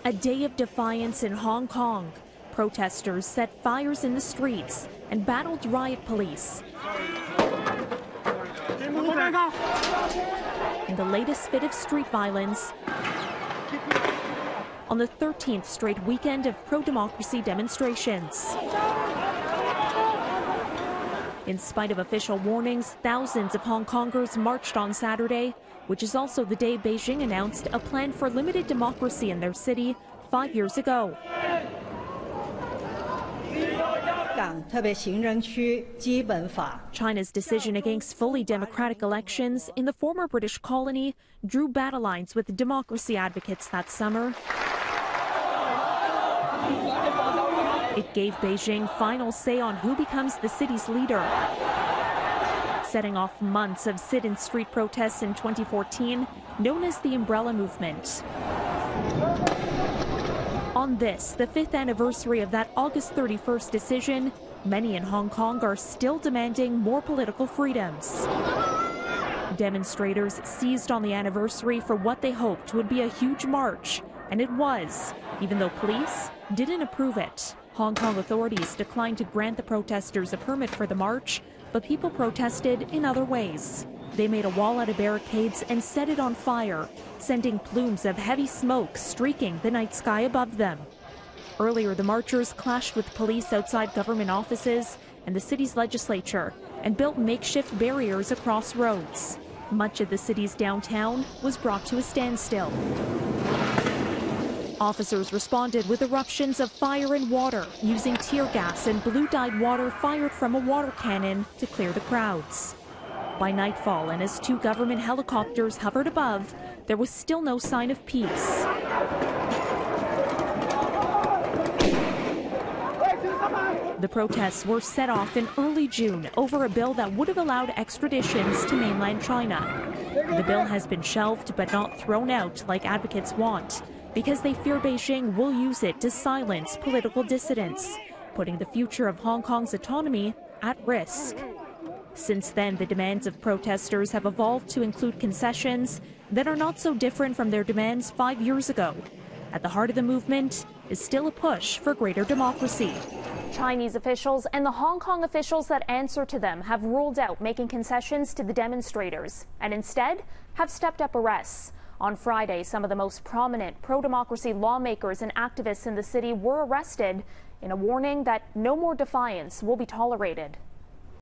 A day of defiance in Hong Kong. Protesters set fires in the streets and battled riot police. In the latest fit of street violence, on the 13th straight weekend of pro-democracy demonstrations. In spite of official warnings, thousands of Hong Kongers marched on Saturday, which is also the day Beijing announced a plan for limited democracy in their city 5 years ago. China's decision against fully democratic elections in the former British colony drew battle lines with democracy advocates that summer. It gave Beijing final say on who becomes the city's leader, setting off months of sit-in street protests in 2014, known as the Umbrella Movement. On this, the 5th anniversary of that August 31st decision, many in Hong Kong are still demanding more political freedoms. Demonstrators seized on the anniversary for what they hoped would be a huge march, and it was, even though police didn't approve it. Hong Kong authorities declined to grant the protesters a permit for the march, but people protested in other ways. They made a wall out of barricades and set it on fire, sending plumes of heavy smoke streaking the night sky above them. Earlier, the marchers clashed with police outside government offices and the city's legislature and built makeshift barriers across roads. Much of the city's downtown was brought to a standstill. Officers responded with eruptions of fire and water, using tear gas and blue-dyed water fired from a water cannon to clear the crowds. By nightfall, and as 2 government helicopters hovered above, there was still no sign of peace. The protests were set off in early June over a bill that would have allowed extraditions to mainland China. The bill has been shelved but not thrown out like advocates want, because they fear Beijing will use it to silence political dissidents, putting the future of Hong Kong's autonomy at risk. Since then, the demands of protesters have evolved to include concessions that are not so different from their demands 5 years ago. At the heart of the movement is still a push for greater democracy. Chinese officials and the Hong Kong officials that answer to them have ruled out making concessions to the demonstrators and instead have stepped up arrests. On Friday, some of the most prominent pro-democracy lawmakers and activists in the city were arrested in a warning that no more defiance will be tolerated.